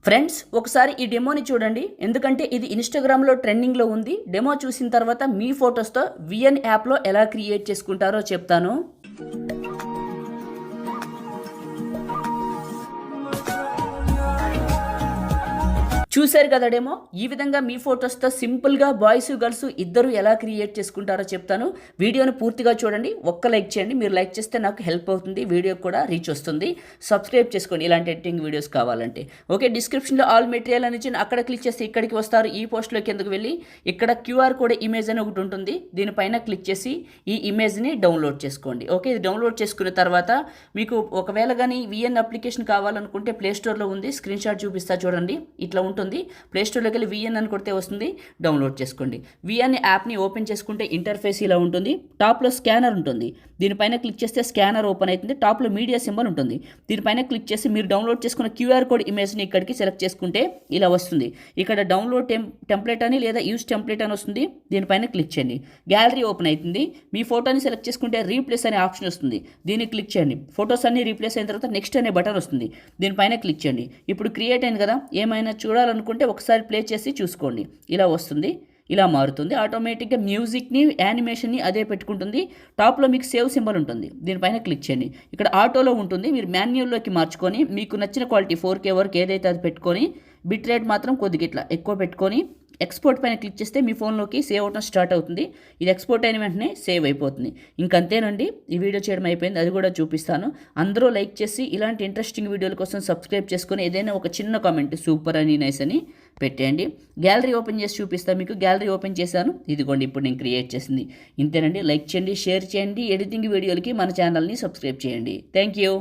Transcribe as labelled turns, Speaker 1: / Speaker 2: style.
Speaker 1: Friends ఒకసారి ఈ డెమోని చూడండి, ఎందుకంటే ఇది ఇన్స్టాగ్రామ్లో ట్రెండింగ్లో ఉంది. డెమో చూసిన తర్వాత మీ ఫొటోస్తో విఎన్ యాప్లో ఎలా క్రియేట్ చేసుకుంటారో చెప్తాను. చూశారు కదా డెమో. ఈ విధంగా మీ ఫొటోస్తో సింపుల్గా బాయ్స్ గర్ల్స్ ఇద్దరు ఎలా క్రియేట్ చేసుకుంటారో చెప్తాను. వీడియోని పూర్తిగా చూడండి, ఒక్క లైక్ చేయండి. మీరు లైక్ చేస్తే నాకు హెల్ప్ అవుతుంది, వీడియో కూడా రీచ్ వస్తుంది. సబ్స్క్రైబ్ చేసుకోండి ఇలాంటి ఎడిటింగ్ వీడియోస్ కావాలంటే. ఓకే, డిస్క్రిప్షన్లో ఆల్ మెటీరియల్ అని ఇచ్చి అక్కడ క్లిక్ చేస్తే ఇక్కడికి వస్తారు. ఈ పోస్ట్లో కిందకు వెళ్ళి ఇక్కడ క్యూఆర్ కోడ్ ఇమేజ్ అని ఒకటి ఉంటుంది, దీనిపైన క్లిక్ చేసి ఈ ఇమేజ్ని డౌన్లోడ్ చేసుకోండి. ఓకే, ఇది డౌన్లోడ్ చేసుకున్న తర్వాత మీకు ఒకవేళ కానీ విఎన్ అప్లికేషన్ కావాలనుకుంటే ప్లేస్టోర్లో ఉంది, స్క్రీన్ షాట్ చూపిస్తా చూడండి. ఇట్లా ఉంటుంది. ప్లే స్టోర్లోకి వెళ్ళి విఎన్ అని కొడితే వస్తుంది, డౌన్లోడ్ చేసుకోండి. విఎన్ యాప్ని ఓపెన్ చేసుకుంటే ఇంటర్ఫేస్ ఇలా ఉంటుంది. టాప్లో స్కానర్ ఉంటుంది, దీనిపైన క్లిక్ చేస్తే స్కానర్ ఓపెన్ అవుతుంది. టాప్లో మీడియా సింబల్ ఉంటుంది, దీనిపైన క్లిక్ చేసి మీరు డౌన్లోడ్ చేసుకున్న క్యూఆర్ కోడ్ ఇమేజ్ని ఇక్కడికి సెలెక్ట్ చేసుకుంటే ఇలా వస్తుంది. ఇక్కడ డౌన్లోడ్ టెంప్లెట్ అని లేదా యూజ్ టెంప్లెట్ అని వస్తుంది, దీనిపైన క్లిక్ చేయండి. గ్యాలరీ ఓపెన్ అవుతుంది. మీ ఫోటోని సెలెక్ట్ చేసుకుంటే రీప్లేస్ అనే ఆప్షన్ వస్తుంది, దీన్ని క్లిక్ చేయండి. ఫొటోస్ అన్ని రీప్లేస్ అయిన తర్వాత నెక్స్ట్ అనే బటన్ వస్తుంది, దీనిపైన క్లిక్ చేయండి. ఇప్పుడు క్రియేట్ అయింది కదా, ఏమైనా చూడాలనుకుంటే ఒకసారి ప్లే చేసి చూసుకోండి. ఇలా వస్తుంది, ఇలా మారుతుంది. ఆటోమేటిక్గా మ్యూజిక్ని యానిమేషన్ని అదే పెట్టుకుంటుంది. టాప్లో మీకు సేవ్ సింబల్ ఉంటుంది, దీనిపైన క్లిక్ చేయండి. ఇక్కడ ఆటోలో ఉంటుంది, మీరు మాన్యువల్లోకి మార్చుకొని మీకు నచ్చిన క్వాలిటీ 4K వరకు ఏదైతే అది పెట్టుకొని బిట్ రేట్ మాత్రం కొద్దిగా ఇట్లా ఎక్కువ పెట్టుకొని ఎక్స్పోర్ట్ పైన క్లిక్ చేస్తే మీ ఫోన్లోకి సేవ్ అవడం స్టార్ట్ అవుతుంది. ఇది ఎక్స్పోర్ట్ అయిన వెంటనే సేవ్ అయిపోతుంది. ఇంకంతేనండి, ఈ వీడియో చేయడం అయిపోయింది, అది కూడా చూపిస్తాను. అందరూ లైక్ చేసి ఇలాంటి ఇంట్రెస్టింగ్ వీడియోల కోసం సబ్స్క్రైబ్ చేసుకొని ఏదైనా ఒక చిన్న కామెంట్ సూపర్ అని నైస్ అని పెట్టేయండి. గ్యాలరీ ఓపెన్ చేసి చూపిస్తాను మీకు. గ్యాలరీ ఓపెన్ చేశాను, ఇదిగోండి ఇప్పుడు నేను క్రియేట్ చేసింది. ఇంతేనండి, లైక్ చేయండి, షేర్ చేయండి. ఎడిటింగ్ వీడియోలకి మన ఛానల్ని సబ్స్క్రైబ్ చేయండి. Thank you.